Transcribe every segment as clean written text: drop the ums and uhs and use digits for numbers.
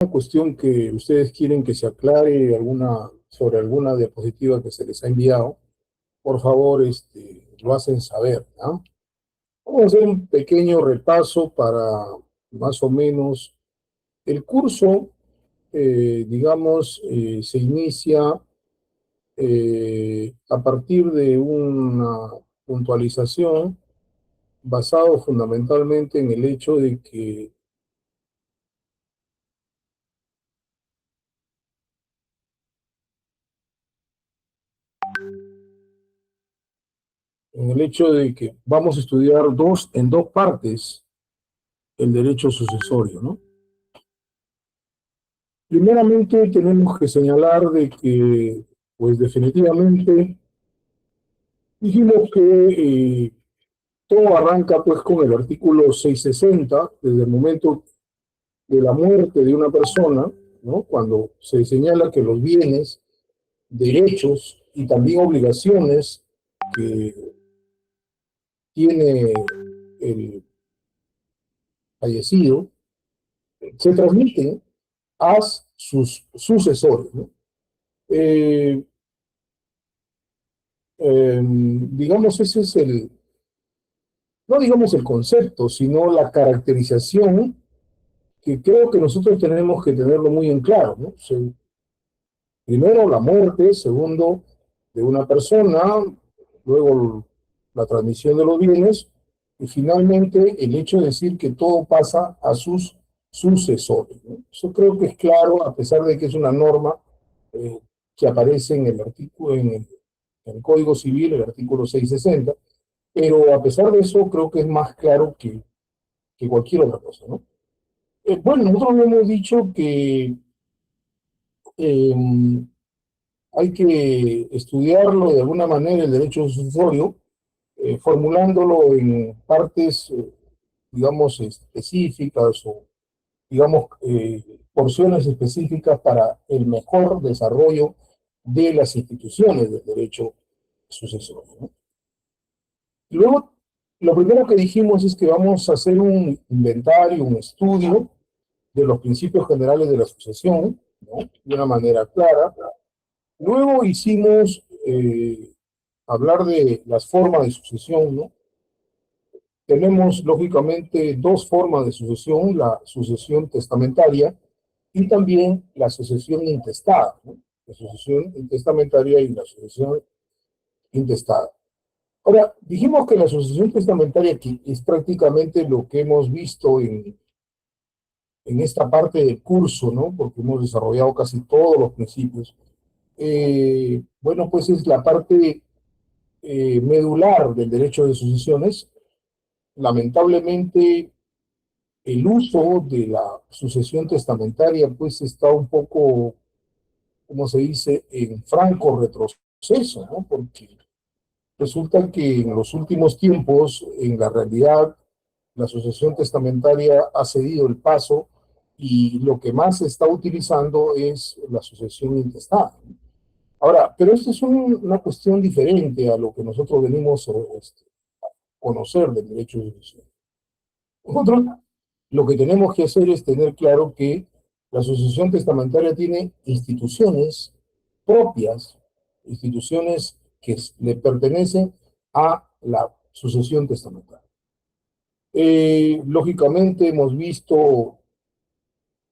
Una cuestión que ustedes quieren que se aclare sobre alguna diapositiva que se les ha enviado, por favor, lo hacen saber, ¿no? Vamos a hacer un pequeño repaso para más o menos el curso, digamos, se inicia a partir de una puntualización basado fundamentalmente en el hecho de que vamos a estudiar en dos partes el derecho sucesorio, ¿no? Primeramente tenemos que señalar de que, pues definitivamente, dijimos que todo arranca pues con el artículo 660, desde el momento de la muerte de una persona, ¿no? Cuando se señala que los bienes, derechos y también obligaciones que tiene el fallecido se transmiten a sus sucesores, ¿no? Eh, digamos, ese es no digamos el concepto, sino la caracterización que creo que nosotros tenemos que tenerlo muy en claro, ¿no? Primero, la muerte; segundo, de una persona; luego, la transmisión de los bienes; y finalmente, el hecho de decir que todo pasa a sus sucesores, ¿no? Eso creo que es claro, a pesar de que es una norma eh, que aparece en el artículo, en el Código Civil, el artículo 660, pero a pesar de eso, creo que es más claro que cualquier otra cosa, ¿no? Bueno, nosotros hemos dicho que eh, hay que estudiarlo de alguna manera, el derecho sucesorio, formulándolo en partes, digamos, específicas, o, digamos, porciones específicas para el mejor desarrollo de las instituciones del derecho sucesorio, ¿no? Luego, lo primero que dijimos es que vamos a hacer un inventario, un estudio de los principios generales de la sucesión, ¿no? De una manera clara. Luego hicimos hablar de las formas de sucesión, ¿no? Tenemos, lógicamente, dos formas de sucesión: la sucesión testamentaria y también la sucesión intestada, ¿no? La sucesión intestamentaria y la sucesión intestada. Ahora, dijimos que la sucesión testamentaria aquí es prácticamente lo que hemos visto en esta parte del curso, ¿no? Porque hemos desarrollado casi todos los principios. Bueno, pues es la parte medular del derecho de sucesiones. Lamentablemente, el uso de la sucesión testamentaria pues está un poco, como se dice, en franco retroceso, ¿no? Porque resulta que en los últimos tiempos, en la realidad, la sucesión testamentaria ha cedido el paso, y lo que más se está utilizando es la sucesión intestada. Ahora, pero esto es una cuestión diferente a lo que nosotros venimos a conocer del derecho de sucesión. Nosotros lo que tenemos que hacer es tener claro que la sucesión testamentaria tiene instituciones propias, instituciones que le pertenecen a la sucesión testamentaria. Lógicamente hemos visto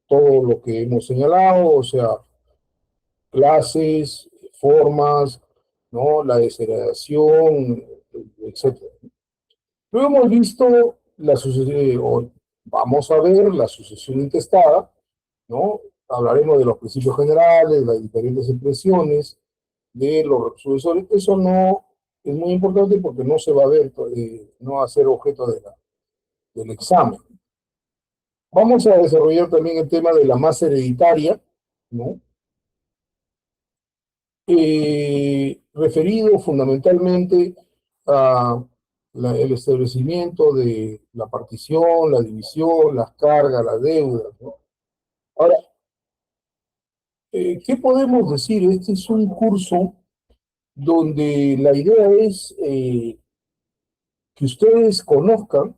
todo lo que hemos señalado, o sea, clases, formas, ¿no? La desheredación, etcétera. Luego hemos visto la sucesión, vamos a ver la sucesión intestada, ¿no? Hablaremos de los principios generales, las diferentes expresiones de los sucesores. Eso no es muy importante porque no se va a ver, no va a ser objeto del examen. Vamos a desarrollar también el tema de la masa hereditaria, ¿no? Referido fundamentalmente a el establecimiento de la partición, la división, las cargas, las deudas, ¿no? Ahora, ¿qué podemos decir? Este es un curso donde la idea es que ustedes conozcan,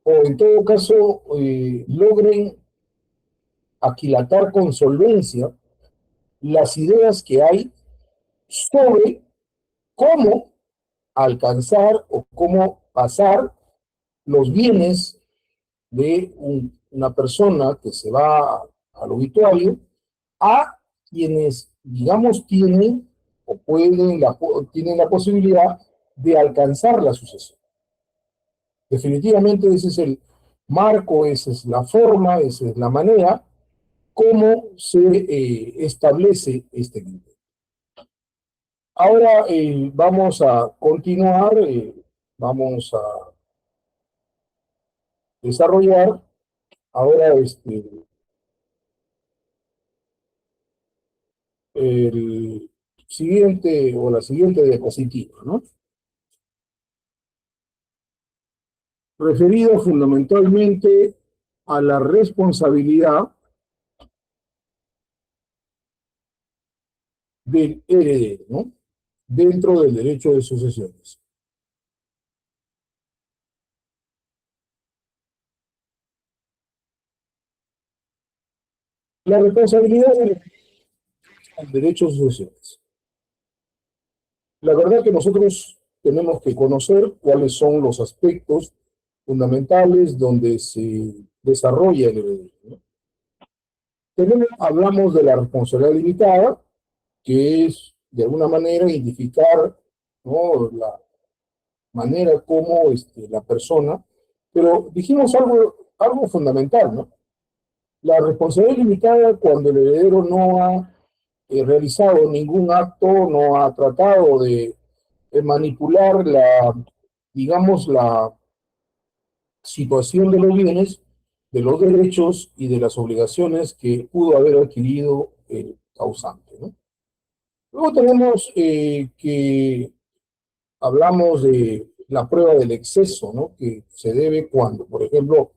o en todo caso logren aquilatar con solvencia las ideas que hay sobre cómo alcanzar o cómo pasar los bienes de una persona que se va al obituario a quienes, digamos, tienen o tienen la posibilidad de alcanzar la sucesión. Definitivamente ese es el marco, esa es la forma, esa es la manera como se establece este criterio. Ahora vamos a continuar, vamos a desarrollar ahora el siguiente o la siguiente diapositiva, ¿no? Referido fundamentalmente a la responsabilidad del heredero, ¿no? Dentro del derecho de sucesiones. La responsabilidad del derecho de sucesiones. La verdad que nosotros tenemos que conocer cuáles son los aspectos fundamentales donde se desarrolla el heredero, ¿no? Hablamos de la responsabilidad limitada, que es de alguna manera identificar, ¿no?, la manera como la persona, pero dijimos algo fundamental, ¿no? La responsabilidad limitada cuando el heredero no ha realizado ningún acto, no ha tratado de manipular digamos, la situación de los bienes, de los derechos y de las obligaciones que pudo haber adquirido el causante, ¿no? Luego tenemos que hablamos de la prueba del exceso, ¿no? Que se debe cuando, por ejemplo,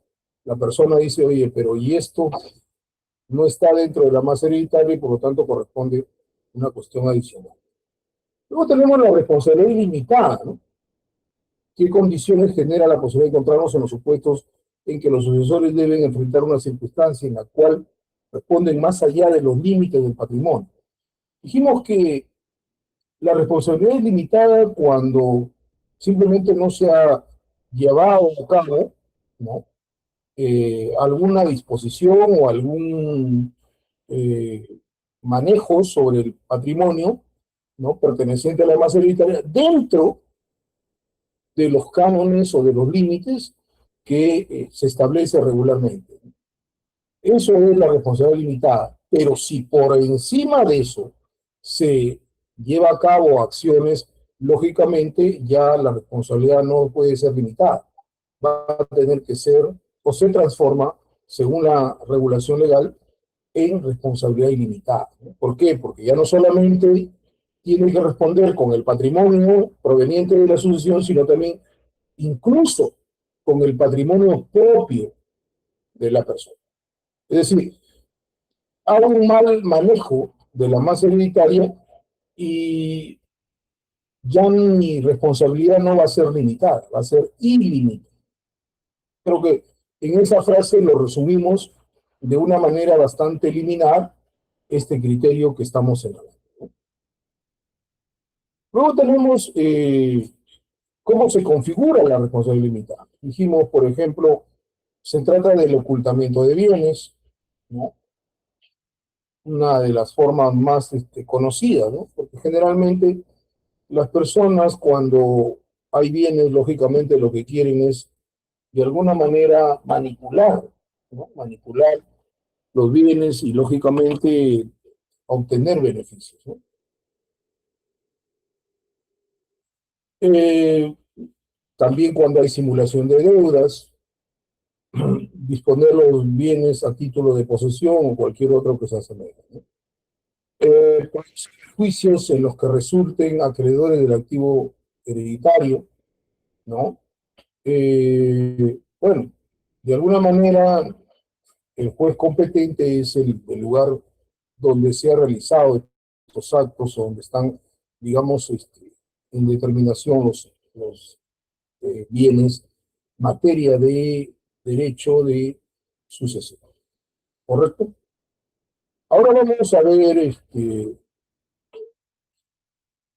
la persona dice, oye, pero y esto no está dentro de la masa hereditaria y por lo tanto corresponde una cuestión adicional. Luego tenemos la responsabilidad ilimitada, ¿no? ¿Qué condiciones genera la posibilidad de encontrarnos en los supuestos en que los sucesores deben enfrentar una circunstancia en la cual responden más allá de los límites del patrimonio? Dijimos que la responsabilidad es limitada cuando simplemente no se ha llevado a cabo, ¿no?, alguna disposición o algún eh, manejo sobre el patrimonio, ¿no?, perteneciente a la masa hereditaria dentro de los cánones o de los límites que se establece regularmente. Eso es la responsabilidad limitada. Pero si por encima de eso se lleva a cabo acciones, lógicamente ya la responsabilidad no puede ser limitada. Va a tener que ser o se transforma, según la regulación legal, en responsabilidad ilimitada, ¿no? ¿Por qué? Porque ya no solamente tiene que responder con el patrimonio proveniente de la sucesión, sino también incluso con el patrimonio propio de la persona. Es decir, hago un mal manejo de la masa hereditaria y ya mi responsabilidad no va a ser limitada, va a ser ilimitada. Creo que en esa frase lo resumimos de una manera bastante liminar este criterio que estamos señalando. Luego tenemos cómo se configura la responsabilidad limitada. Dijimos, por ejemplo, se trata del ocultamiento de bienes, ¿no? Una de las formas más conocidas, ¿no? Porque generalmente las personas cuando hay bienes, lógicamente lo que quieren es de alguna manera manipular, ¿no? Manipular los bienes y lógicamente obtener beneficios, ¿no? Eh, También cuando hay simulación de deudas, disponer los bienes a título de posesión o cualquier otro que se asemeje, ¿no? Juicios en los que resulten acreedores del activo hereditario, ¿no? Bueno, de alguna manera el juez competente es el lugar donde se ha realizado estos actos, donde están, digamos, en determinación los bienes, materia de derecho de sucesión. ¿Correcto? Ahora vamos a ver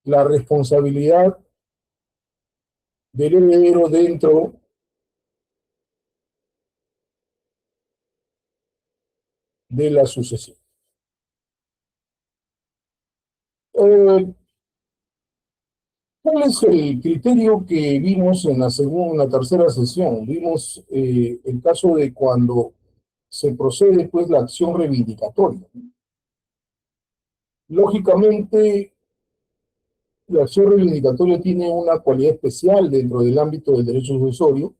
la responsabilidad del heredero dentro de la sucesión. Eh, ¿Cuál es el criterio que vimos en la segunda, en la tercera sesión? Vimos el caso de cuando se procede pues la acción reivindicatoria. Lógicamente, la acción reivindicatoria tiene una cualidad especial dentro del ámbito del derecho sucesorio.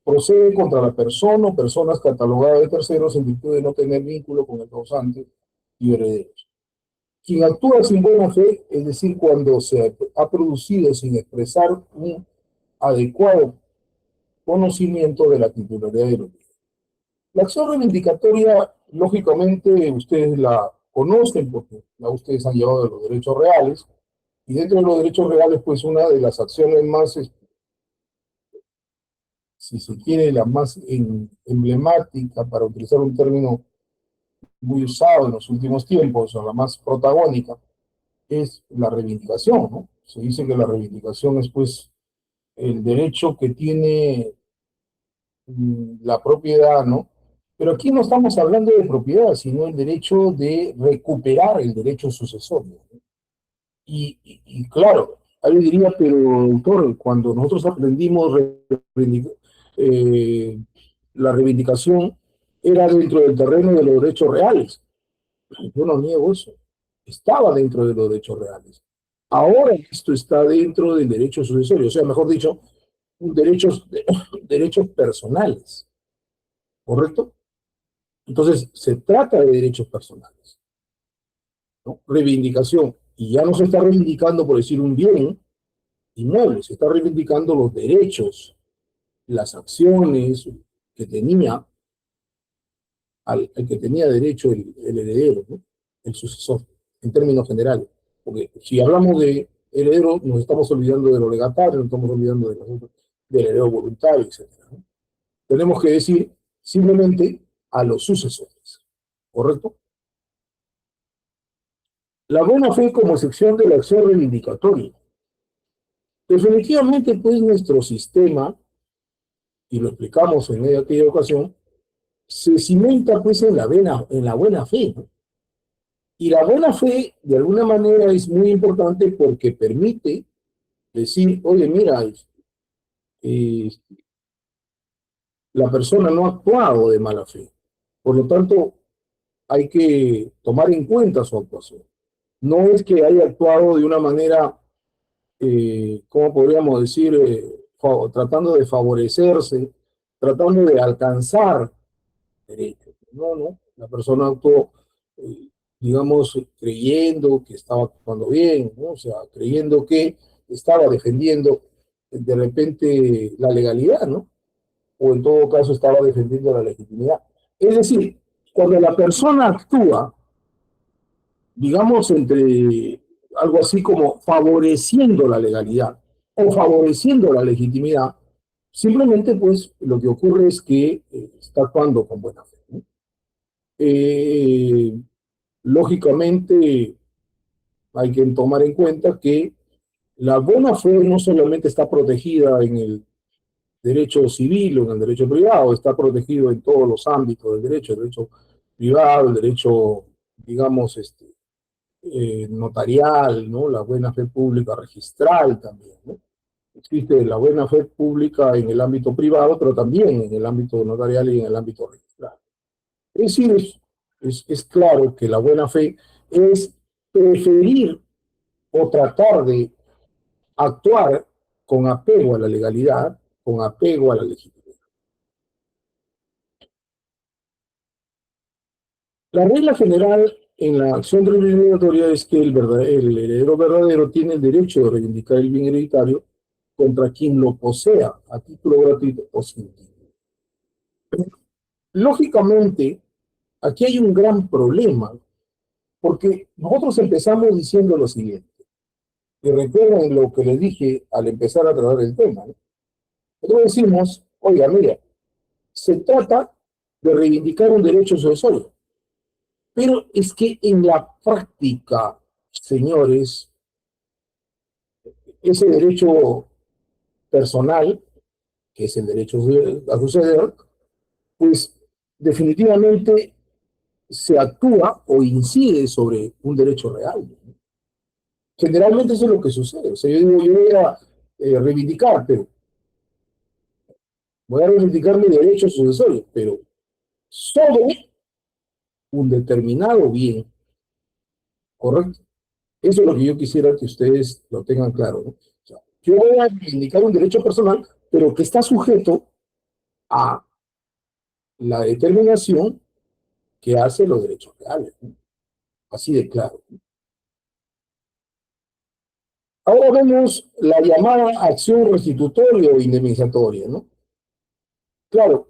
Procede contra la persona o personas catalogadas de terceros en virtud de no tener vínculo con el causante y herederos. Quien actúa sin buena fe, es decir, cuando se ha producido sin expresar un adecuado conocimiento de la titularidad de los bienes. La acción reivindicatoria, lógicamente, ustedes la conocen porque ustedes han llevado de los derechos reales, y dentro de los derechos reales, pues una de las acciones más, si se quiere, la más emblemática, para utilizar un término muy usado en los últimos tiempos, o la más protagónica, es la reivindicación, ¿no? Se dice que la reivindicación es, pues, el derecho que tiene la propiedad, ¿no? Pero aquí no estamos hablando de propiedad, sino el derecho de recuperar el derecho sucesorio. Y claro, alguien diría, pero doctor, cuando nosotros aprendimos eh, la reivindicación, era dentro del terreno de los derechos reales. Yo no niego eso. Estaba dentro de los derechos reales. Ahora esto está dentro del derecho sucesorio, o sea, mejor dicho, derechos, derechos personales, ¿correcto? Entonces, se trata de derechos personales, ¿no? Reivindicación. Y ya no se está reivindicando, por decir, un bien inmueble, se está reivindicando los derechos, las acciones que tenía, al que tenía derecho el heredero, ¿no? El sucesor, en términos generales. Porque si hablamos de heredero, nos estamos olvidando de lo legatario, nos estamos olvidando del heredero voluntario, etc., ¿no? Tenemos que decir simplemente a los sucesores, ¿correcto? La buena fe como excepción de la acción reivindicatoria. Definitivamente, pues, nuestro sistema, y lo explicamos en aquella ocasión, se cimenta, pues, en la buena fe, ¿no? Y la buena fe, de alguna manera, es muy importante porque permite decir, oye, mira, eh, la persona no ha actuado de mala fe. Por lo tanto, hay que tomar en cuenta su actuación. No es que haya actuado de una manera, ¿cómo podríamos decir? Tratando de favorecerse, tratando de alcanzar derechos. No, no. La persona actuó, eh, digamos, creyendo que estaba actuando bien, ¿no? O sea, creyendo que estaba defendiendo de repente la legalidad, ¿no? O en todo caso estaba defendiendo la legitimidad. Es decir, cuando la persona actúa, digamos, entre algo así como favoreciendo la legalidad o favoreciendo la legitimidad, simplemente pues lo que ocurre es que está actuando con buena fe, ¿no? Eh, Lógicamente hay que tomar en cuenta que la buena fe no solamente está protegida en el derecho civil o en el derecho privado, está protegido en todos los ámbitos del derecho, el derecho privado, el derecho, digamos, notarial, ¿no? La buena fe pública registral también, ¿no? Existe la buena fe pública en el ámbito privado, pero también en el ámbito notarial y en el ámbito registral. Es decir, es claro que la buena fe es preferir o tratar de actuar con apego a la legalidad, con apego a la legitimidad. La regla general en la acción reivindicatoria es que el heredero verdadero tiene el derecho de reivindicar el bien hereditario contra quien lo posea a título gratuito o sin título. Lógicamente, aquí hay un gran problema, porque nosotros empezamos diciendo lo siguiente, y recuerden lo que les dije al empezar a tratar el tema, ¿no? Nosotros decimos, oiga, mira, se trata de reivindicar un derecho sucesorio, Pero es que en la práctica, señores, ese derecho personal, que es el derecho a suceder, pues definitivamente se actúa o incide sobre un derecho real. Generalmente eso es lo que sucede. O sea, yo digo, yo voy a reivindicar, pero voy a reivindicar mi derecho sucesorio, pero sobre un determinado bien, ¿correcto? Eso es lo que yo quisiera que ustedes lo tengan claro, ¿no? O sea, yo voy a reivindicar un derecho personal, pero que está sujeto a la determinación que hace los derechos reales, ¿no? Así de claro. Ahora vemos la llamada acción restitutoria o indemnizatoria, ¿no? Claro,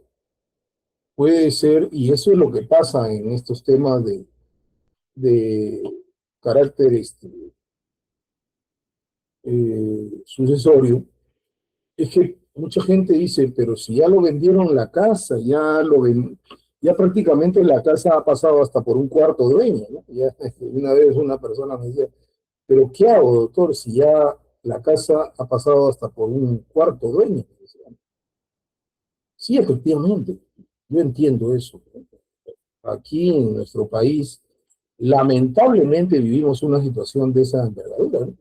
puede ser, y eso es lo que pasa en estos temas de carácter sucesorio, es que mucha gente dice, pero si ya lo vendieron la casa, ya prácticamente la casa ha pasado hasta por un cuarto dueño, ¿no? Ya, una vez una persona me decía, pero ¿qué hago, doctor, si ya la casa ha pasado hasta por un cuarto dueño? Sí, efectivamente, yo entiendo eso, ¿no? Aquí en nuestro país, lamentablemente vivimos una situación de esa envergadura, ¿no?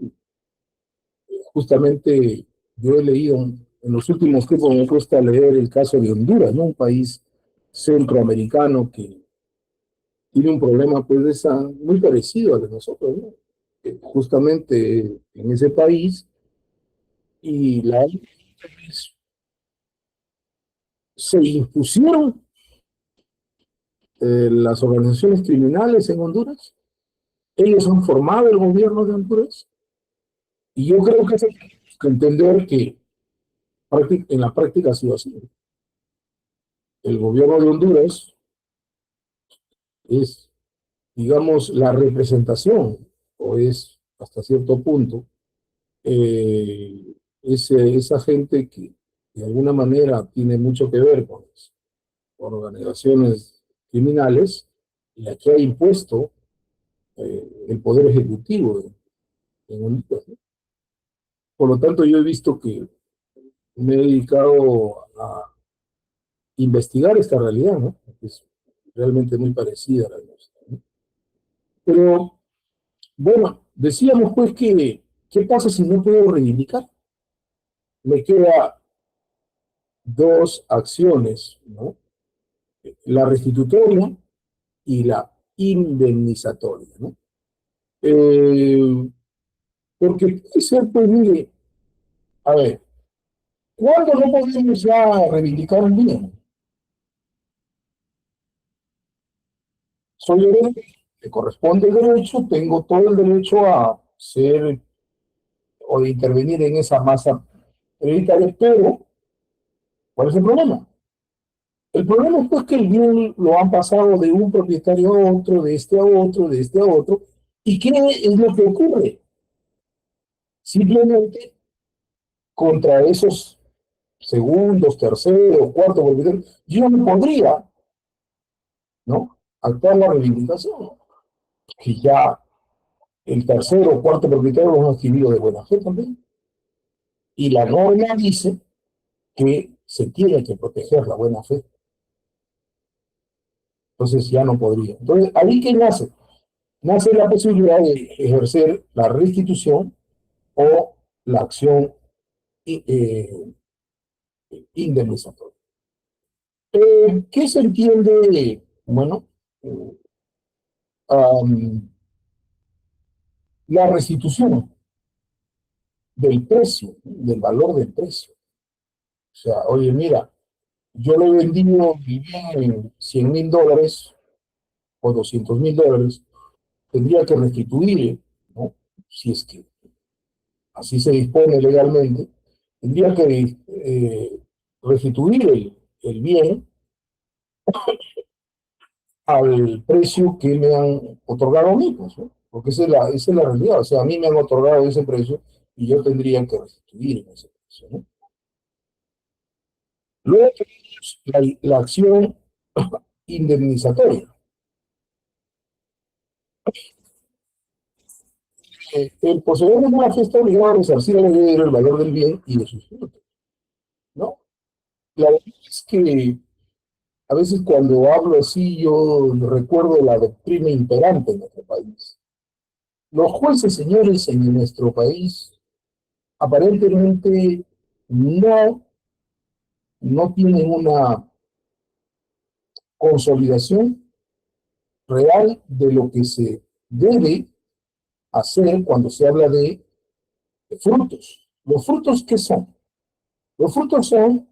Justamente yo he leído en los últimos tiempos, me cuesta leer el caso de Honduras, ¿no? Un país centroamericano que tiene un problema pues de esa, muy parecido al de nosotros, ¿no? Justamente en ese país y se impusieron las organizaciones criminales en Honduras, ellos han formado el gobierno de Honduras y yo creo que hay que entender que en la práctica ha sido así. El gobierno de Honduras es, digamos, la representación, o es hasta cierto punto, esa gente que de alguna manera tiene mucho que ver con las organizaciones criminales, la que ha impuesto el poder ejecutivo en Honduras, ¿no? Por lo tanto, yo he visto que me he dedicado a investigar esta realidad, ¿no? Es realmente muy parecida a la nuestra, ¿no? Pero, bueno, decíamos pues que, ¿qué pasa si no puedo reivindicar? Me queda dos acciones, ¿no? La restitutoria y la indemnizatoria, ¿no? Eh, porque puede ser, pues, mire, a ver, ¿cuándo no podemos ya reivindicar un bien? Soy heredero, le corresponde el derecho, tengo todo el derecho a ser o de intervenir en esa masa hereditaria, pero ¿cuál es el problema? El problema es pues que el bien lo han pasado de un propietario a otro, de este a otro, de este a otro. ¿Y qué es lo que ocurre? Simplemente contra esos segundos, terceros, cuartos propietarios, yo no podría, ¿no? Actuar la reivindicación, que ya el tercero o cuarto propietario lo han adquirido de buena fe también. Y la norma dice que se tiene que proteger la buena fe. Entonces ya no podría. Entonces, ¿ahí qué nace? Nace la posibilidad de ejercer la restitución o la acción eh, indemnizatoria. ¿Qué se entiende? Bueno, um, la restitución del precio, del valor del precio. O sea, oye, mira, yo lo he vendido en $100,000 o $200,000, tendría que restituir, ¿no? Si es que así se dispone legalmente, tendría que restituir el bien al precio que me han otorgado a mí, pues, ¿no? Porque esa es la realidad. O sea, a mí me han otorgado ese precio y yo tendría que restituir en ese precio, ¿no? Luego tenemos la acción indemnizatoria. el poseedor de una fe está obligado a resarcir al heredero el valor del bien y de sus frutos, ¿no? La verdad es que a veces cuando hablo así, yo recuerdo la doctrina imperante en nuestro país. Los jueces, señores, en nuestro país aparentemente no, no tienen una consolidación real de lo que se debe hacer cuando se habla de frutos. ¿Los frutos qué son? Los frutos son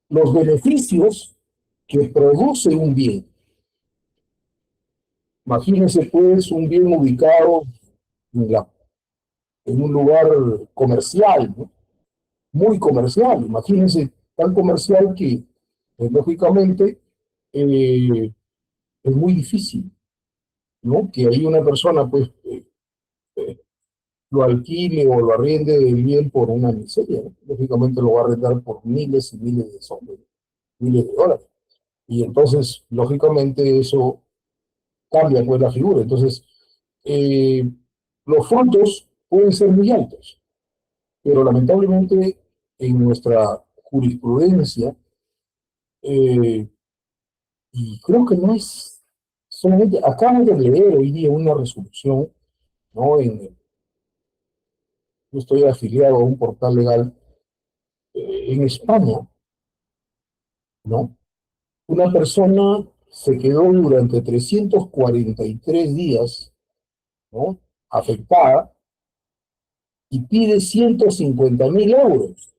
los beneficios que produce un bien. Imagínense pues un bien ubicado en un lugar comercial, ¿no? Muy comercial. Imagínense tan comercial que, pues, lógicamente, eh, es muy difícil, ¿no? Que ahí una persona, pues, eh, lo alquile o lo arriende el bien por una miseria, ¿no? Lógicamente lo va a arrendar por miles y miles de soles, miles de dólares. Y entonces, lógicamente, eso cambia pues la figura. Entonces, eh, los frutos pueden ser muy altos, pero lamentablemente en nuestra jurisprudencia, eh, y creo que no es solamente, acabo de leer hoy día una resolución, ¿no? Yo estoy afiliado a un portal legal en España, ¿no? Una persona se quedó durante 343 días, ¿no? Afectada y pide 150.000 euros,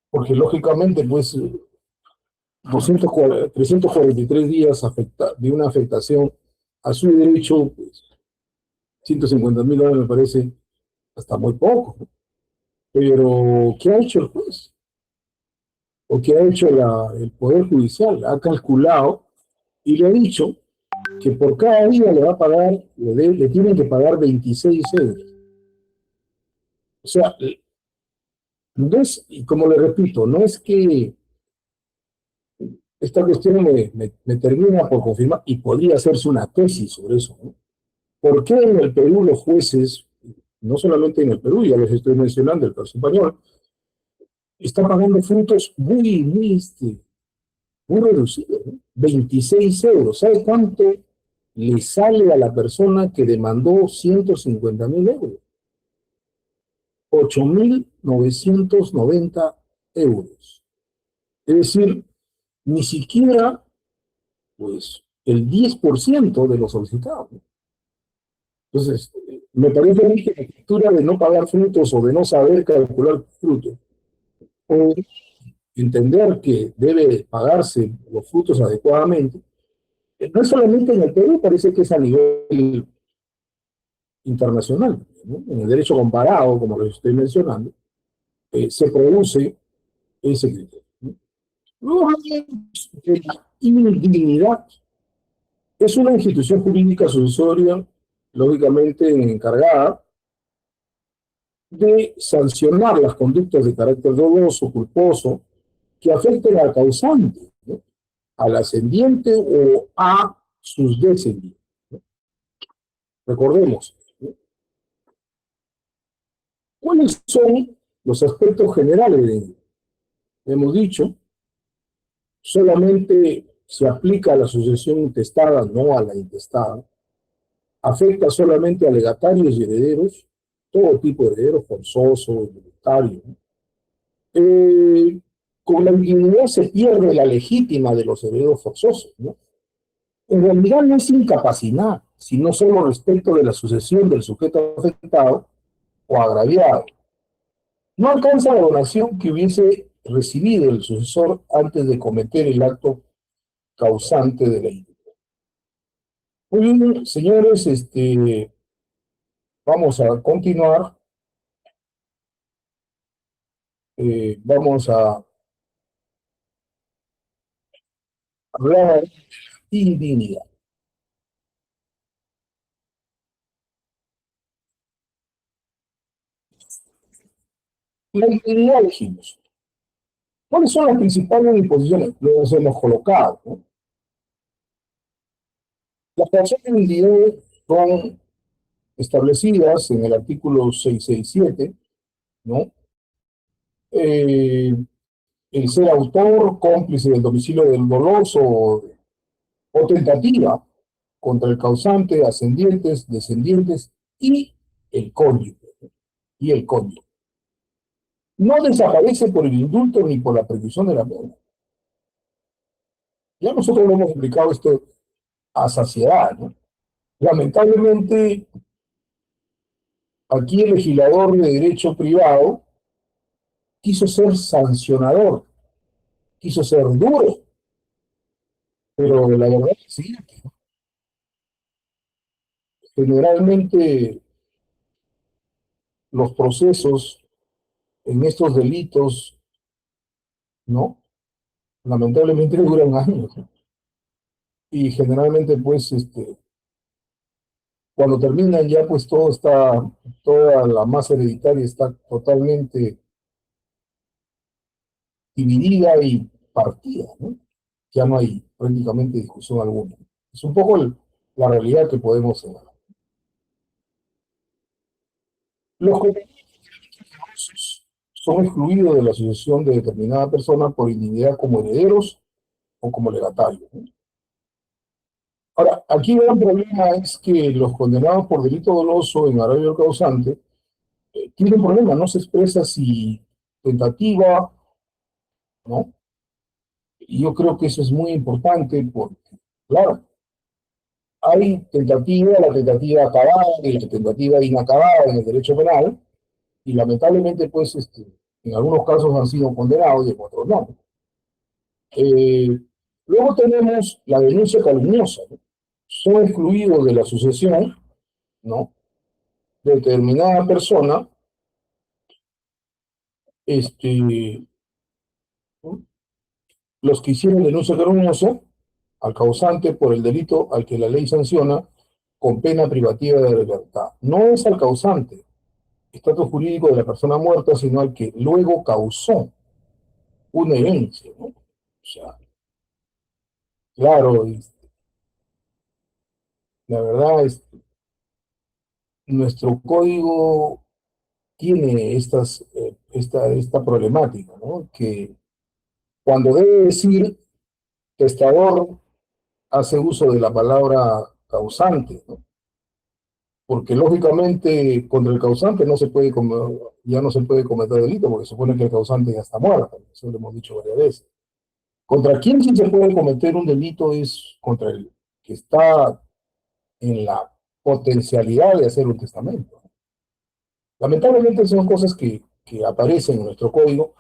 porque lógicamente, pues, 343 días de una afectación a su derecho, pues, 150.000 euros me parece hasta muy poco, ¿no? Pero, ¿qué ha hecho el juez? ¿O qué ha hecho el Poder Judicial? Ha calculado y le ha dicho que por cada día le va a pagar, le tienen que pagar 26 euros. O sea, no es, y como le repito, no es que esta cuestión me termina por confirmar, y podría hacerse una tesis sobre eso, ¿no? ¿Por qué en el Perú los jueces, no solamente en el Perú, ya les estoy mencionando, el caso español, están pagando frutos muy reducidos, ¿no? 26 euros. ¿Sabe cuánto le sale a la persona que demandó 150.000 euros? 8.990 euros. Es decir, ni siquiera, pues, el 10% de los solicitados, ¿no? Entonces, me parece a mí que la cultura de no pagar frutos o de no saber calcular frutos, o entender que debe pagarse los frutos adecuadamente, no es solamente en el Perú, parece que es a nivel internacional, ¿no? En el derecho comparado, como lo estoy mencionando, se produce ese criterio, ¿no? Luego hablamos de la indignidad. Es una institución jurídica sucesoria, lógicamente encargada de sancionar las conductas de carácter doloso, culposo, que afecten al causante, ¿no? Al ascendiente o a sus descendientes, ¿no? Recordemos, ¿no? ¿Cuáles son los aspectos generales de ello? Hemos dicho, solamente se aplica a la sucesión intestada, no a la intestada. Afecta solamente a legatarios y herederos, todo tipo de herederos, forzosos, voluntarios, ¿no? Eh, con la indignidad se pierde la legítima de los herederos forzosos, ¿no? En realidad no es incapacidad, sino solo respecto de la sucesión del sujeto afectado o agraviado. No alcanza la donación que hubiese recibido el sucesor antes de cometer el acto causante de la iniquidad. Muy bien, señores, vamos a continuar. Vamos a hablar de indignidad. La indignidad dijimos. ¿Cuáles son las principales disposiciones? Los hemos colocado, ¿no? Las personas individuales son establecidas en el artículo 667, ¿no? El ser autor, cómplice del domicilio del doloso o tentativa contra el causante, ascendientes, descendientes y el cónyuge. Y el cónyuge. No desaparece por el indulto ni por la prescripción de la pena. Ya nosotros lo hemos explicado esto a saciedad, ¿no? Lamentablemente, aquí el legislador de derecho privado quiso ser sancionador, quiso ser duro, pero la verdad es que sí, generalmente los procesos en estos delitos, ¿no? Lamentablemente duran años, ¿no? Y generalmente, pues, cuando terminan ya, pues toda la masa hereditaria está totalmente dividida y partida, ¿no? Ya no hay prácticamente discusión alguna. Es un poco la realidad que podemos ver. Los convenios son excluidos de la asociación de determinada persona por indignidad como herederos o como legatarios, ¿no? Ahora, aquí el gran problema es que los condenados por delito doloso en agravio del causante tienen un problema, no se expresa si tentativa, ¿no? Y yo creo que eso es muy importante porque, claro, hay tentativa, la tentativa acabada y la tentativa inacabada en el derecho penal, y lamentablemente, pues, en algunos casos han sido condenados y en otros no. Luego tenemos la denuncia calumniosa, ¿no? Son excluidos de la sucesión, ¿no? De determinada persona, este, los que hicieron denuncia calumniosa al causante por el delito al que la ley sanciona con pena privativa de libertad. No es al causante, estatus jurídico de la persona muerta, sino al que luego causó una herencia, ¿no? O sea, claro, la verdad es nuestro código tiene esta problemática, ¿no? Que cuando debe decir testador, hace uso de la palabra causante, ¿no? Porque lógicamente contra el causante ya no se puede cometer delito, porque se supone que el causante ya está muerto, eso lo hemos dicho varias veces. Contra quién sí se puede cometer un delito es contra el que está en la potencialidad de hacer un testamento. Lamentablemente son cosas que aparecen en nuestro código,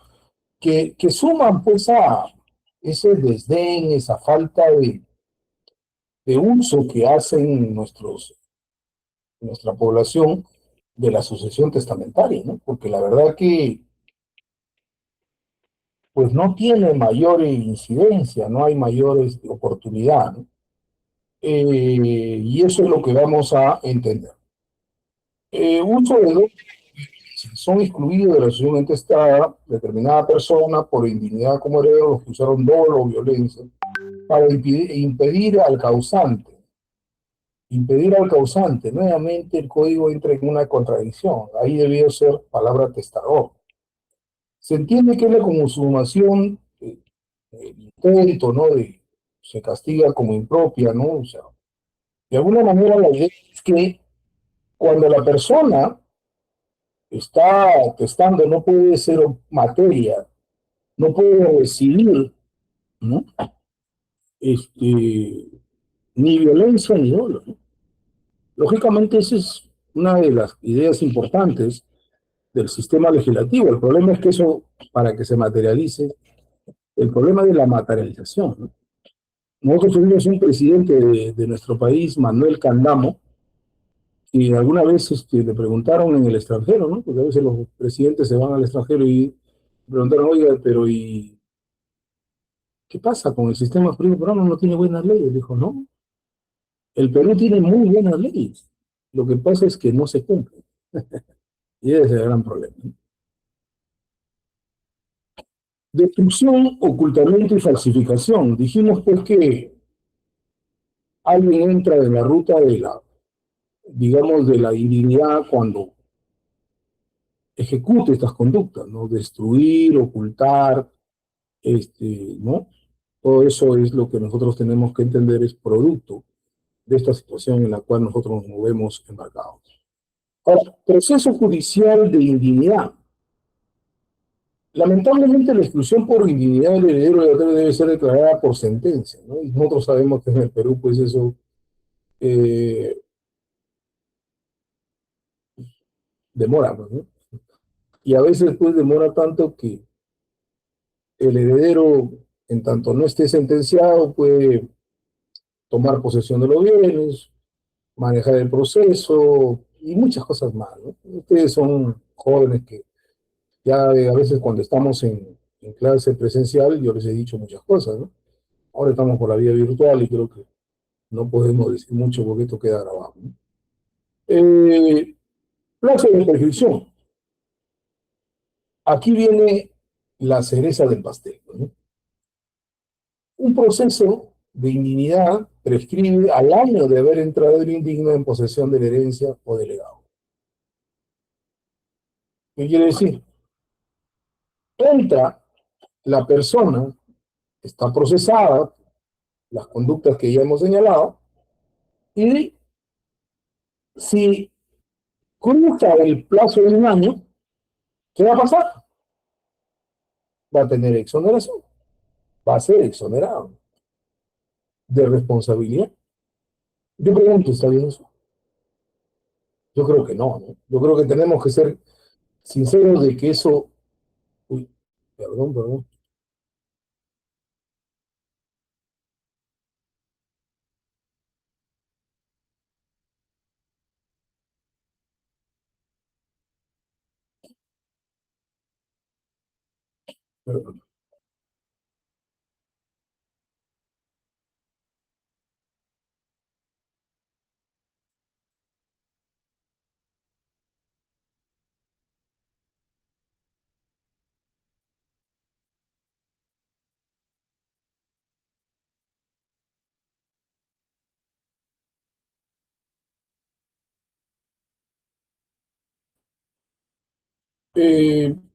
que suman pues a ese desdén, esa falta de uso que hacen nuestra población de la sucesión testamentaria, ¿no? Porque la verdad que pues no tiene mayor incidencia, no hay mayor oportunidad, ¿no? Y eso es lo que vamos a entender. Uso de dos son excluidos de la asociación intestada determinada persona por indignidad como heredero los que usaron dolo o violencia para impedir al causante. Impedir al causante, nuevamente el código entra en una contradicción. Ahí debió ser palabra testador. Se entiende que es la consumación, el intento, ¿no? Se castiga como impropia, ¿no? O sea, de alguna manera la idea es que cuando la persona está testando no puede ser materia, no puede recibir, ¿no? Ni violencia ni dolo, ¿no? Lógicamente esa es una de las ideas importantes del sistema legislativo. El problema es que eso, para que se materialice, el problema de la materialización, ¿no? Nosotros tuvimos un presidente de nuestro país, Manuel Candamo, y alguna vez le preguntaron en el extranjero, ¿no? Porque a veces los presidentes se van al extranjero y preguntaron, oiga, pero ¿y qué pasa con el sistema jurídico peruano? ¿No tiene buenas leyes? Dijo, no, el Perú tiene muy buenas leyes. Lo que pasa es que no se cumplen. Y ese es el gran problema, ¿no? Destrucción, ocultamiento y falsificación. Dijimos pues que alguien entra en la ruta digamos, de la indignidad cuando ejecute estas conductas, ¿no? Destruir, ocultar, ¿no? Todo eso es lo que nosotros tenemos que entender es producto de esta situación en la cual nosotros nos movemos embarcados. Ahora, proceso judicial de indignidad. Lamentablemente la exclusión por indignidad del heredero debe ser declarada por sentencia, ¿no? Y nosotros sabemos que en el Perú, pues eso eh, demora, ¿no? Y a veces pues demora tanto que el heredero, en tanto no esté sentenciado, puede tomar posesión de los bienes, manejar el proceso y muchas cosas más, ¿no? Ustedes son jóvenes que ya a veces cuando estamos en clase presencial, yo les he dicho muchas cosas, ¿no? Ahora estamos por la vía virtual y creo que no podemos decir mucho porque esto queda grabado, ¿no? Plazo de prescripción. Aquí viene la cereza del pastel, ¿no? Un proceso de indignidad prescribe al año de haber entrado el indigno en posesión de la herencia o del legado. ¿Qué quiere decir? Entra la persona, está procesada, las conductas que ya hemos señalado, y si cruza el plazo de un año, ¿qué va a pasar? Va a tener exoneración, va a ser exonerado de responsabilidad. Yo pregunto, ¿está bien eso? Yo creo que no, ¿no? Yo creo que tenemos que ser sinceros de que eso... Uy, perdón, perdón. Perdón.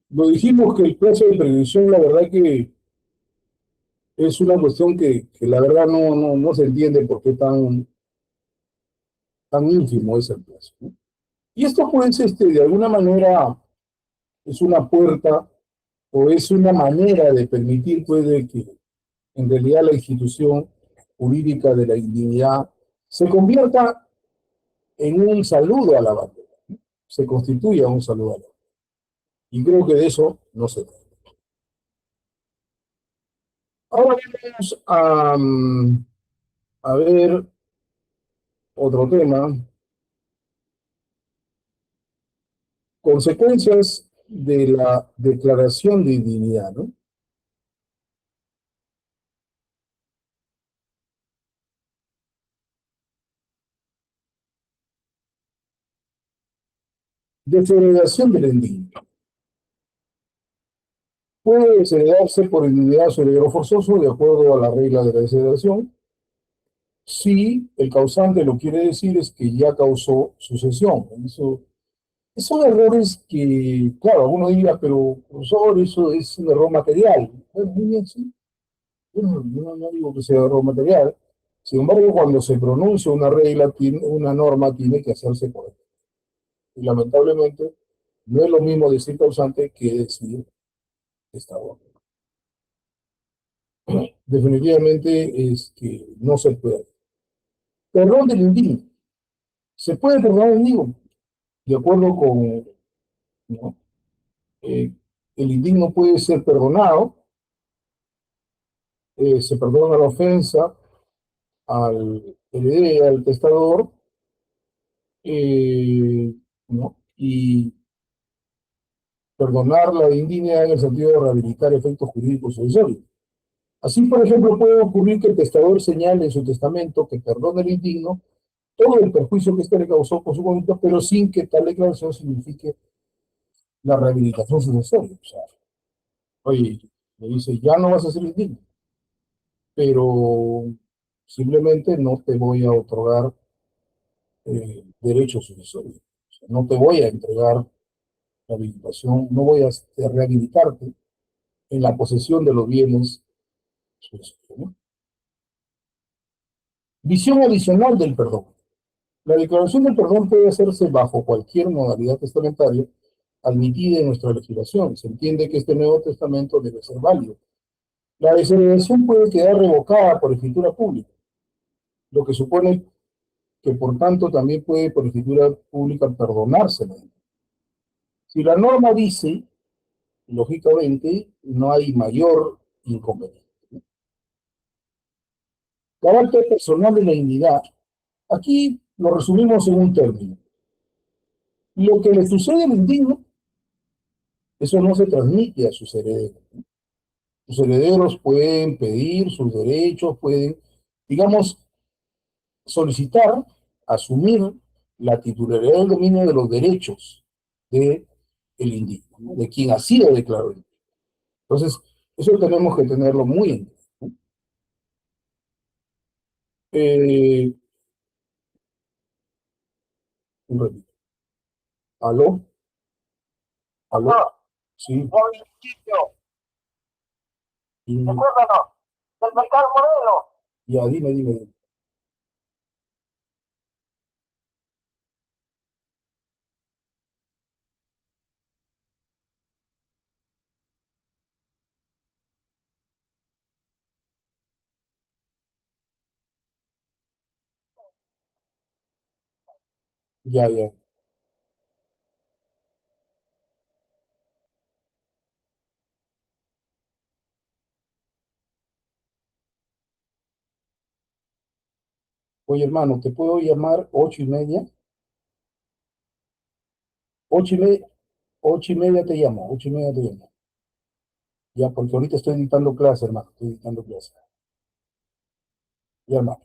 Lo dijimos que el plazo de prevención, la verdad que es una cuestión que la verdad no se entiende por qué tan ínfimo es el plazo, ¿no? Y esto pues de alguna manera es una puerta o es una manera de permitir pues de que en realidad la institución jurídica de la indignidad se convierta en un saludo a la bandera, se constituya un saludo a la bandera. Y creo que de eso no se trata. Ahora vamos a ver otro tema, consecuencias de la declaración de indignidad, ¿no? Desheredación del indigno. Puede desheredarse por indignidad su heredero forzoso de acuerdo a la regla de la desheredación. Si el causante lo quiere decir es que ya causó sucesión. Eso, son errores que, claro, uno diría, pero profesor, eso es un error material. Bueno, muy bien, sí. No digo que sea error material. Sin embargo, cuando se pronuncia una regla, una norma tiene que hacerse correcta. Y lamentablemente, no es lo mismo decir causante que decir estado. Definitivamente es que no se puede. Perdón del indigno. Se puede perdonar al indigno, de acuerdo con, ¿no? Eh, el indigno puede ser perdonado, se perdona la ofensa al heredero, al testador, ¿no? Y perdonar la indignidad en el sentido de rehabilitar efectos jurídicos sucesorios. Así, por ejemplo, puede ocurrir que el testador señale en su testamento que perdona el indigno todo el perjuicio que éste le causó por su conducta, pero sin que tal declaración signifique la rehabilitación sucesoria. O sea, oye, le dice, ya no vas a ser indigno, pero simplemente no te voy a otorgar derechos sucesorios. O sea, no te voy a entregar la habilitación, no voy a rehabilitarte en la posesión de los bienes sucesorios, ¿no? Visión adicional del perdón. La declaración del perdón puede hacerse bajo cualquier modalidad testamentaria admitida en nuestra legislación. Se entiende que este Nuevo Testamento debe ser válido. La desheredación puede quedar revocada por escritura pública, lo que supone que por tanto también puede por escritura pública perdonársela. Si la norma dice, lógicamente, no hay mayor inconveniente. Carácter personal de la dignidad. Aquí lo resumimos en un término. Lo que le sucede al indigno, eso no se transmite a sus herederos. Sus herederos pueden pedir sus derechos, pueden, digamos, solicitar, asumir la titularidad del dominio de los derechos del indigno, ¿no? De quien así lo declaró. Entonces, eso tenemos que tenerlo muy en cuenta, ¿no? Eh, un ratito. ¿Aló? ¿Aló? Sí. Recuérdanos, del mercado modelo. Ya, dime. Ya. Oye, hermano, ¿te puedo llamar 8:30? 8:30, 8:30 te llamo, 8:30 te llamo. Ya, porque ahorita estoy dictando clase, hermano, estoy dictando clase. Ya, hermano.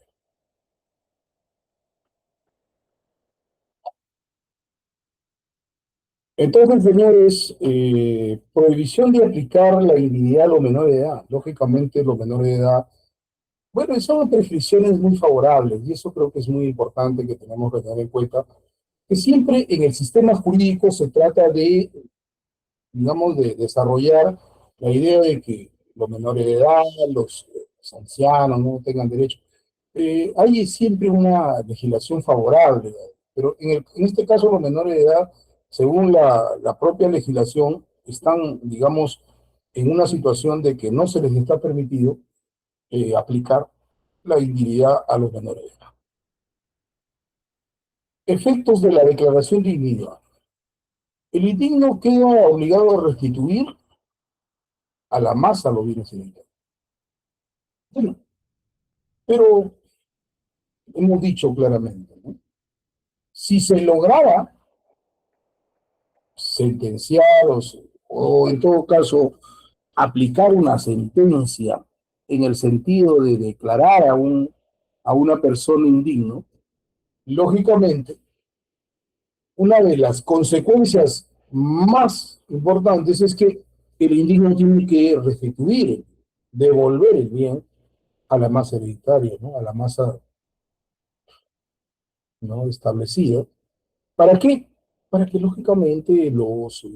Entonces, señores, prohibición de aplicar la individual a los menores de edad. Lógicamente, los menores de edad, bueno, son prescripciones muy favorables y eso creo que es muy importante que tenemos que tener en cuenta, que siempre en el sistema jurídico se trata de, digamos, de desarrollar la idea de que los menores de edad, los ancianos no tengan derecho. Hay siempre una legislación favorable, pero en este caso los menores de edad, según la propia legislación, están, digamos, en una situación de que no se les está permitido aplicar la indignidad a los menores de edad. Efectos de la declaración de indignidad. El indigno queda obligado a restituir a la masa los bienes hereditarios. Bueno, pero hemos dicho claramente, ¿no? Si se lograra sentenciar o en todo caso aplicar una sentencia en el sentido de declarar a una persona indigno, lógicamente, una de las consecuencias más importantes es que el indigno tiene que restituir, devolver el bien a la masa hereditaria, ¿no? A la masa, ¿no?, establecida. ¿Para qué? Para que lógicamente los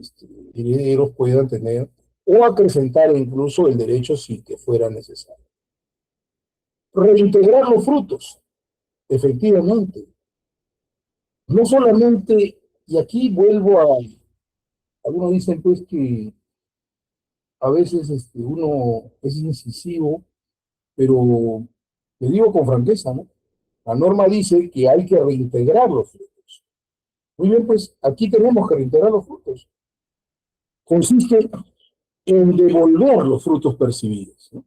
herederos puedan tener o acrecentar incluso el derecho si que fuera necesario. Reintegrar los frutos, efectivamente. No solamente, y aquí vuelvo algunos dicen pues que a veces uno es incisivo, pero le digo con franqueza, ¿no? La norma dice que hay que reintegrar los frutos. Muy bien, pues aquí tenemos que reintegrar los frutos. Consiste en devolver los frutos percibidos, ¿no?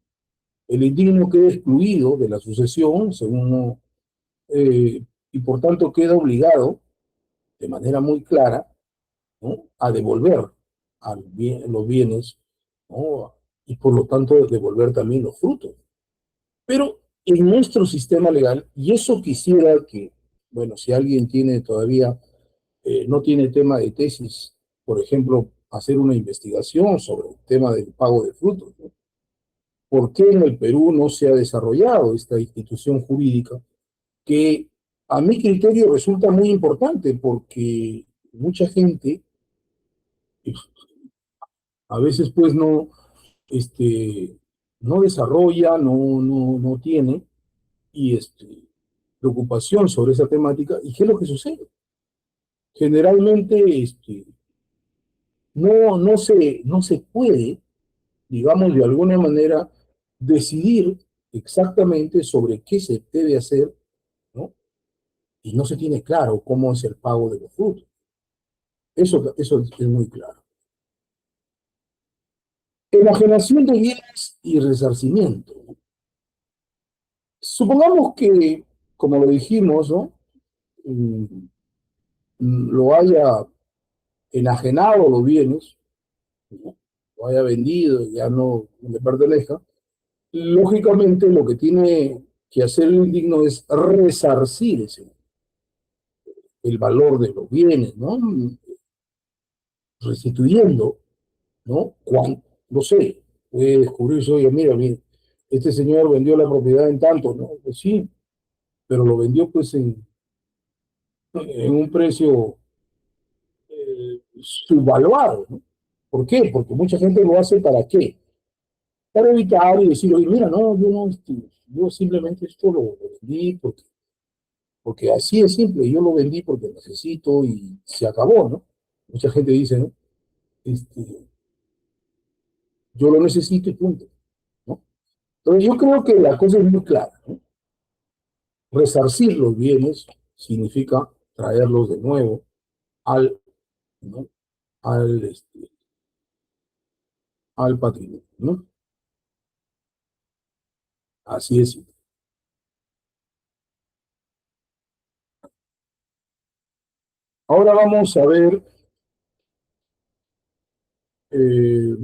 El indigno queda excluido de la sucesión, según, y por tanto queda obligado, de manera muy clara, ¿no?, a devolver los bienes, ¿no?, y por lo tanto devolver también los frutos. Pero en nuestro sistema legal, y eso quisiera que, bueno, si alguien tiene todavía, no tiene tema de tesis, por ejemplo, hacer una investigación sobre el tema del pago de frutos, ¿no? ¿Por qué en el Perú no se ha desarrollado esta institución jurídica que a mi criterio resulta muy importante porque mucha gente a veces pues no, este, no desarrolla, no tiene y preocupación sobre esa temática. ¿Y qué es lo que sucede? Generalmente no se puede, digamos, de alguna manera decidir exactamente sobre qué se debe hacer, ¿no? Y no se tiene claro cómo es el pago de los frutos. Eso es muy claro. Enajenación de bienes y resarcimiento. Supongamos que, como lo dijimos, ¿no? Mm, lo haya enajenado los bienes, ¿no? Lo haya vendido, ya no le pertenezca. Lógicamente, lo que tiene que hacer el indigno es resarcir el valor de los bienes, ¿no? Restituyendo, ¿no? Cuando, no sé, puede descubrirse, oye, mira, este señor vendió la propiedad en tanto, ¿no? Pues sí, pero lo vendió pues en un precio subvaluado, ¿no? ¿Por qué? Porque mucha gente lo hace ¿para qué? Para evitar y decir, oye, mira, no, yo no, yo simplemente esto lo vendí porque así es simple, yo lo vendí porque necesito y se acabó, ¿no? Mucha gente dice, ¿no? Este, yo lo necesito y punto, ¿no? Entonces yo creo que la cosa es muy clara, ¿no? Resarcir los bienes significa traerlos de nuevo al, ¿no? al, al patrimonio, ¿no? Así es. Ahora vamos a ver, eh,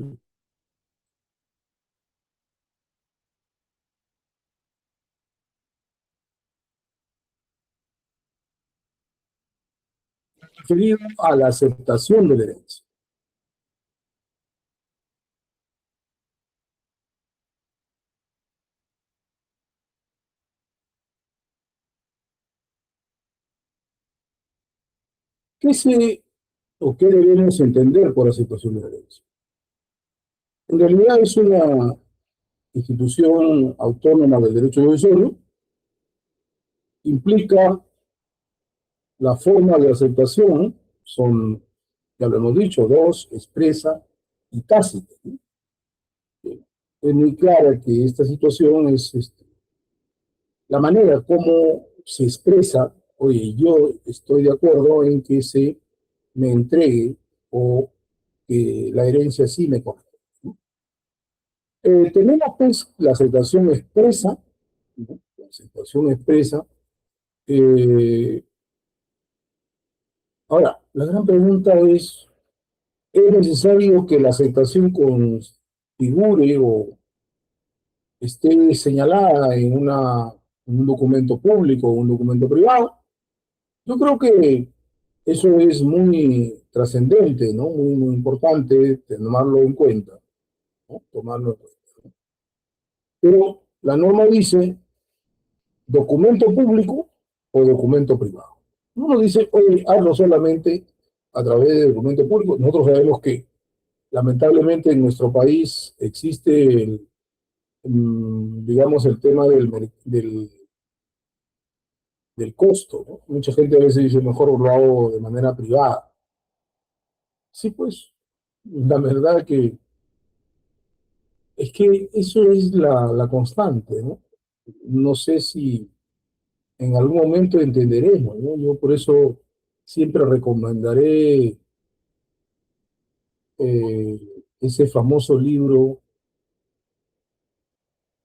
referido a la aceptación de la herencia. ¿Qué se o qué debemos entender por aceptación de la herencia? En realidad es una institución autónoma del derecho divisorio, implica la forma de aceptación, son, ya lo hemos dicho, dos, expresa y tácita. Es muy clara que esta situación es la manera como se expresa, oye, yo estoy de acuerdo en que se me entregue o que la herencia sí me corresponde. Tenemos pues la aceptación expresa, ¿no? La aceptación expresa. eh, Ahora, la gran pregunta ¿es necesario que la aceptación configure o esté señalada en un documento público o un documento privado? Yo creo que eso es muy trascendente, ¿no? Muy importante tomarlo en cuenta, ¿no? Tomarlo en cuenta. Pero la norma dice documento público o documento privado. Uno dice, oye, hazlo solamente a través de documento público. Nosotros sabemos que lamentablemente en nuestro país existe digamos, el tema del costo, ¿no? Mucha gente a veces dice, mejor lo hago de manera privada. Sí, pues, la verdad que es que eso es la constante, ¿no? No sé si en algún momento entenderemos, ¿no? Yo por eso siempre recomendaré eh, ese famoso libro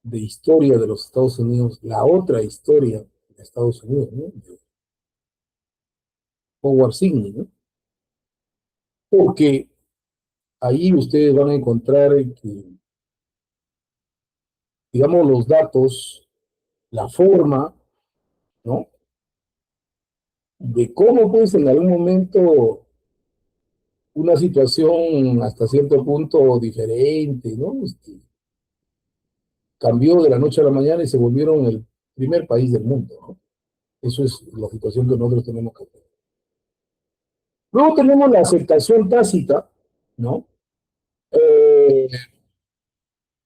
de historia de los Estados Unidos, la otra historia de Estados Unidos, ¿no? De Howard Sidney, ¿no? Porque ahí ustedes van a encontrar que, digamos, los datos, la forma, ¿no? De cómo, pues, en algún momento una situación hasta cierto punto diferente, ¿no? Cambió de la noche a la mañana y se volvieron el primer país del mundo, ¿no? Eso es la situación que nosotros tenemos que tener. Luego tenemos la aceptación tácita, ¿no? Eh,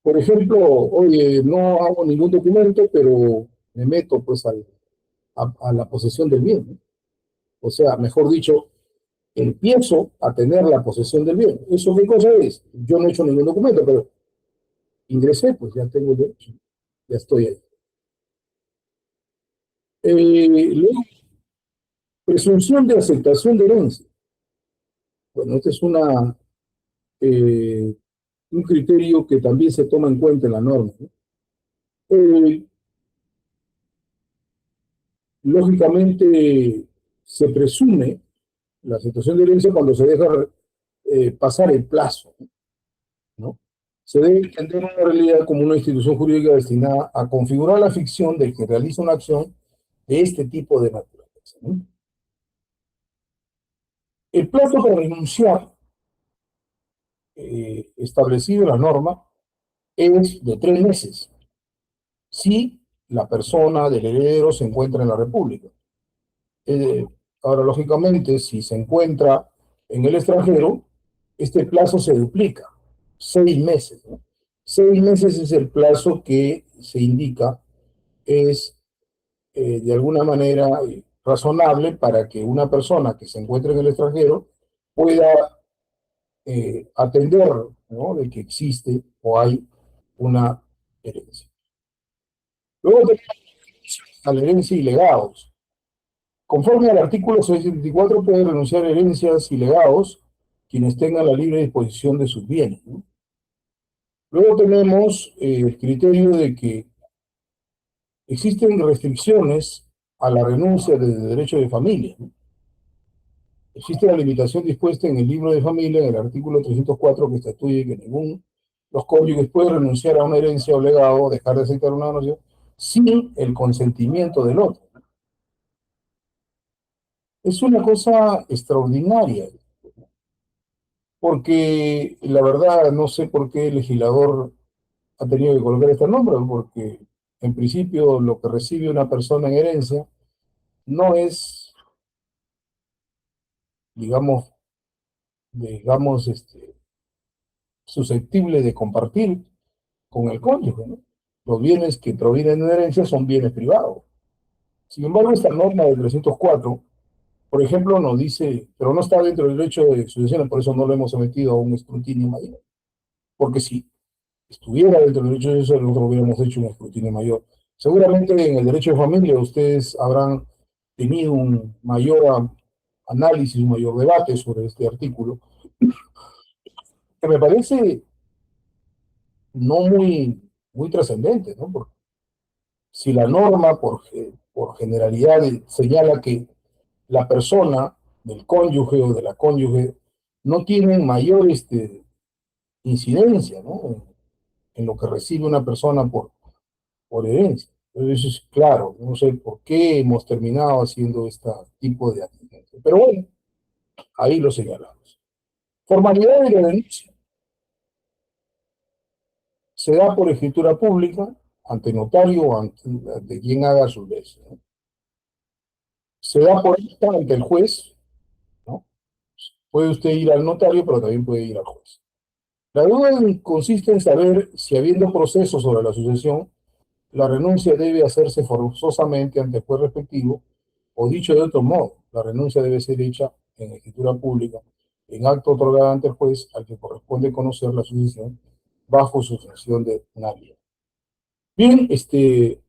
por ejemplo, oye, no hago ningún documento, pero me meto pues a la posesión del bien, ¿no? O sea, mejor dicho, empiezo a tener la posesión del bien. ¿Eso qué cosa es? Yo no he hecho ningún documento, pero ingresé, pues ya tengo el derecho, ya estoy ahí. Luego, presunción de aceptación de herencia. Bueno, este es un criterio que también se toma en cuenta en la norma, ¿no? Eh, Lógicamente, se presume la aceptación de herencia cuando se deja pasar el plazo, ¿no? Se debe entender una realidad como una institución jurídica destinada a configurar la ficción del que realiza una acción de este tipo de naturaleza, ¿no? El plazo para renunciar, establecido en la norma, es de 3 meses, si la persona del heredero se encuentra en la República. Eh, Ahora, lógicamente, si se encuentra en el extranjero, este plazo se duplica, 6 meses, ¿no? 6 meses es el plazo que se indica, es de alguna manera razonable para que una persona que se encuentre en el extranjero pueda atender, ¿no?, de que existe o hay una herencia. Luego tenemos a la herencia y legados. Conforme al artículo 674, pueden renunciar a herencias y legados quienes tengan la libre disposición de sus bienes, ¿no? Luego tenemos el criterio de que existen restricciones a la renuncia de derecho de familia, ¿no? Existe la limitación dispuesta en el libro de familia, en el artículo 304, que estatuye que ninguno los cónyuges pueden renunciar a una herencia o legado o dejar de aceptar una donación sin el consentimiento del otro. Es una cosa extraordinaria, porque la verdad no sé por qué el legislador ha tenido que colocar este nombre, porque en principio lo que recibe una persona en herencia no es, digamos, susceptible de compartir con el cónyuge, ¿no? Los bienes que provienen de herencia son bienes privados. Sin embargo, esta norma del 304, por ejemplo, nos dice, pero no está dentro del derecho de sucesión, por eso no lo hemos sometido a un escrutinio mayor, porque si estuviera dentro del derecho de sucesión, nosotros hubiéramos hecho un escrutinio mayor. Seguramente en el derecho de familia ustedes habrán tenido un mayor análisis, un mayor debate sobre este artículo, que me parece no muy trascendente, ¿no? Porque si la norma, por generalidad, señala que la persona del cónyuge o de la cónyuge no tiene mayor incidencia, ¿no?, en lo que recibe una persona por herencia. Entonces, eso es claro, no sé por qué hemos terminado haciendo este tipo de actividades. Pero bueno, ahí lo señalamos. Formalidad de la denuncia. Se da por escritura pública, ante notario o ante quien haga su vez, ¿no? Se da por esta ante el juez, ¿no? Puede usted ir al notario, pero también puede ir al juez. La duda consiste en saber si, habiendo proceso sobre la sucesión, la renuncia debe hacerse forzosamente ante el juez respectivo, o dicho de otro modo, la renuncia debe ser hecha en escritura pública, en acto otorgado ante el juez al que corresponde conocer la sucesión bajo su función de nadie. Bien, si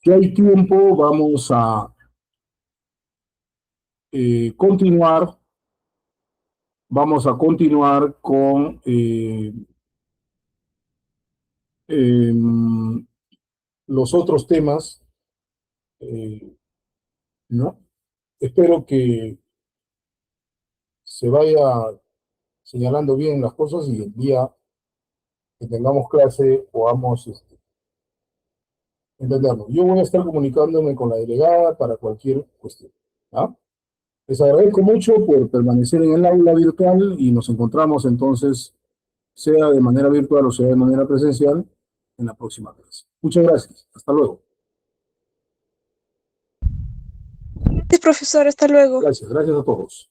hay tiempo, vamos a continuar. Vamos a continuar con em, los otros temas, ¿no? Espero que se vaya señalando bien las cosas y el día que tengamos clase podamos entenderlo. Yo voy a estar comunicándome con la delegada para cualquier cuestión, ¿ah? Les agradezco mucho por permanecer en el aula virtual y nos encontramos entonces, sea de manera virtual o sea de manera presencial, en la próxima clase. Muchas gracias. Hasta luego. Profesor, hasta luego. Gracias a todos.